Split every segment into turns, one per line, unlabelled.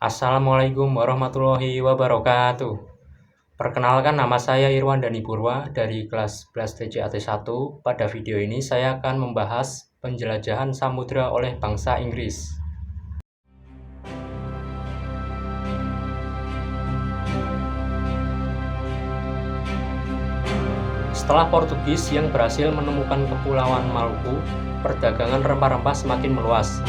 Assalamualaikum warahmatullahi wabarakatuh. Perkenalkan, nama saya Irwan Dani Purwa dari kelas 11 TJAT 1. Pada video ini saya akan membahas penjelajahan samudra oleh bangsa Inggris. Setelah Portugis yang berhasil menemukan Kepulauan Maluku, perdagangan rempah-rempah semakin meluas.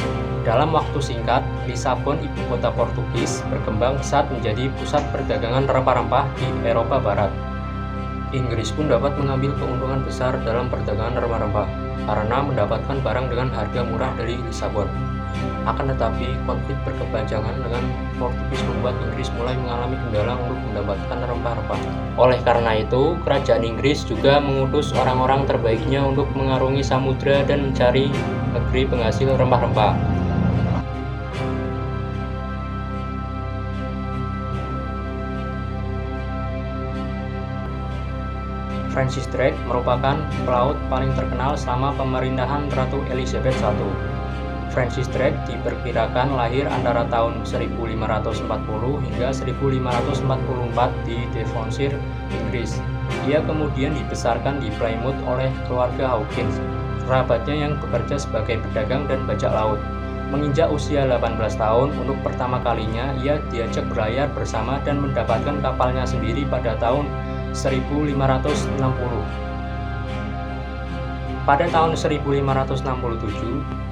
Dalam waktu singkat, Lisabon, ibu kota Portugis, berkembang pesat menjadi pusat perdagangan rempah-rempah di Eropa Barat. Inggris pun dapat mengambil keuntungan besar dalam perdagangan rempah-rempah karena mendapatkan barang dengan harga murah dari Lisabon. Akan tetapi, konflik berkepanjangan dengan Portugis membuat Inggris mulai mengalami kendala untuk mendapatkan rempah-rempah. Oleh karena itu, kerajaan Inggris juga mengutus orang-orang terbaiknya untuk mengarungi samudra dan mencari negeri penghasil rempah-rempah. Francis Drake merupakan pelaut paling terkenal selama pemerintahan Ratu Elizabeth I. Francis Drake diperkirakan lahir antara tahun 1540 hingga 1544 di Devonshire, Inggris. Ia kemudian dibesarkan di Plymouth oleh keluarga Hawkins, kerabatnya yang bekerja sebagai pedagang dan bajak laut. Menginjak usia 18 tahun, untuk pertama kalinya ia diajak berlayar bersama dan mendapatkan kapalnya sendiri pada tahun 1560. Pada tahun 1567,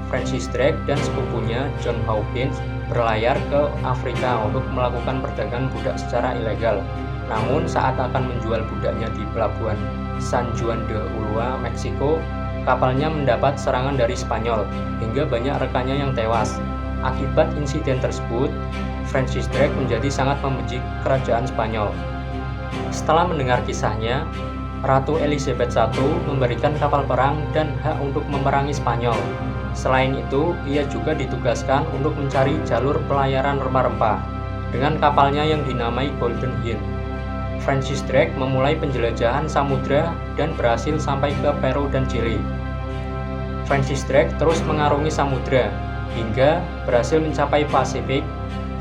Francis Drake dan sepupunya John Hawkins berlayar ke Afrika untuk melakukan perdagangan budak secara ilegal. Namun saat akan menjual budaknya di pelabuhan San Juan de Ulua, Meksiko, kapalnya mendapat serangan dari Spanyol hingga banyak rekannya yang tewas. Akibat insiden tersebut, Francis Drake menjadi sangat membenci kerajaan Spanyol. Setelah mendengar kisahnya, Ratu Elizabeth I memberikan kapal perang dan hak untuk memerangi Spanyol. Selain itu, ia juga ditugaskan untuk mencari jalur pelayaran rempah-rempah dengan kapalnya yang dinamai Golden Hind. Francis Drake memulai penjelajahan samudra dan berhasil sampai ke Peru dan Chili. Francis Drake terus mengarungi samudra hingga berhasil mencapai Pasifik,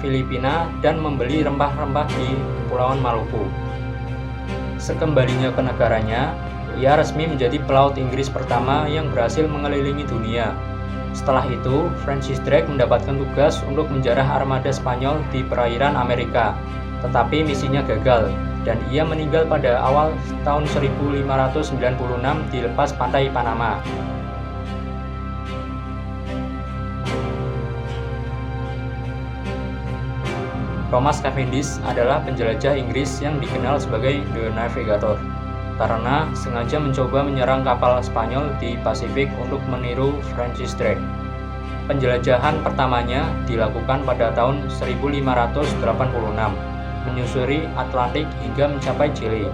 Filipina, dan membeli rempah-rempah di Kepulauan Maluku. Sekembalinya ke negaranya, ia resmi menjadi pelaut Inggris pertama yang berhasil mengelilingi dunia. Setelah itu, Francis Drake mendapatkan tugas untuk menjarah armada Spanyol di perairan Amerika. Tetapi misinya gagal, dan ia meninggal pada awal tahun 1596 di lepas pantai Panama. Thomas Cavendish adalah penjelajah Inggris yang dikenal sebagai The Navigator karena sengaja mencoba menyerang kapal Spanyol di Pasifik untuk meniru Francis Drake. Penjelajahan pertamanya dilakukan pada tahun 1586, menyusuri Atlantik hingga mencapai Chili.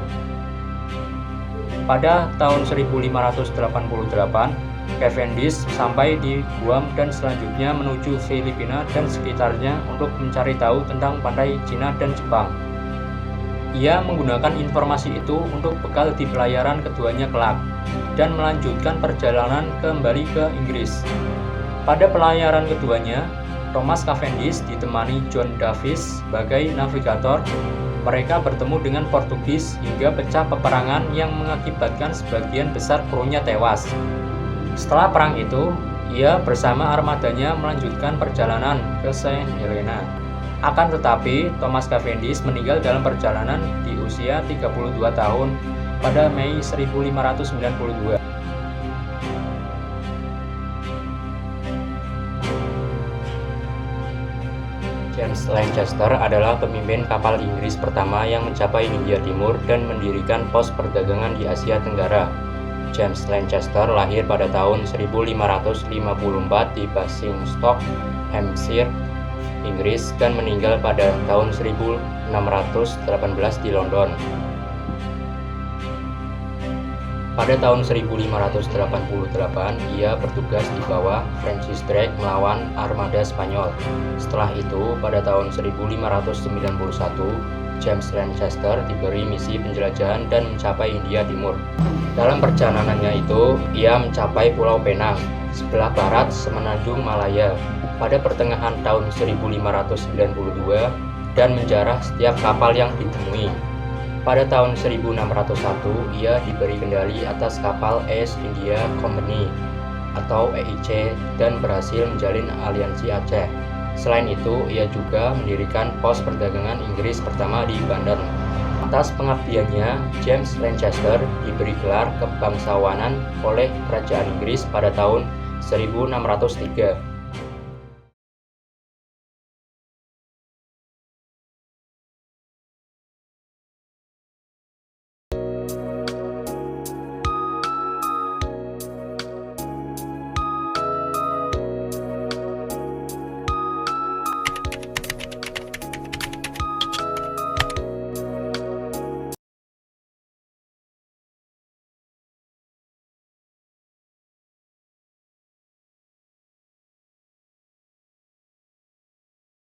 Pada tahun 1588, Cavendish sampai di Guam dan selanjutnya menuju Filipina dan sekitarnya untuk mencari tahu tentang pantai Cina dan Jepang. Ia menggunakan informasi itu untuk bekal di pelayaran keduanya kelak dan melanjutkan perjalanan kembali ke Inggris. Pada pelayaran keduanya, Thomas Cavendish ditemani John Davis sebagai navigator. Mereka bertemu dengan Portugis hingga pecah peperangan yang mengakibatkan sebagian besar krunya tewas. Setelah perang itu, ia bersama armadanya melanjutkan perjalanan ke Saint Helena. Akan tetapi, Thomas Cavendish meninggal dalam perjalanan di usia 32 tahun pada Mei 1592. James Lancaster adalah pemimpin kapal Inggris pertama yang mencapai Hindia Timur dan mendirikan pos perdagangan di Asia Tenggara. James Lancaster lahir pada tahun 1554 di Basingstoke, Hampshire, Inggris, dan meninggal pada tahun 1618 di London. Pada tahun 1588, ia bertugas di bawah Francis Drake melawan armada Spanyol. Setelah itu, pada tahun 1591, James Lancaster diberi misi penjelajahan dan mencapai Hindia Timur. Dalam perjalanannya itu, ia mencapai Pulau Penang, sebelah barat Semenanjung Malaya, pada pertengahan tahun 1592 dan menjarah setiap kapal yang ditemui. Pada tahun 1601, ia diberi kendali atas kapal East India Company atau EIC dan berhasil menjalin aliansi Aceh. Selain itu, ia juga mendirikan pos perdagangan Inggris pertama di Banten. Atas pengabdiannya, James Lancaster diberi gelar kebangsawanan oleh Kerajaan Inggris pada tahun 1603.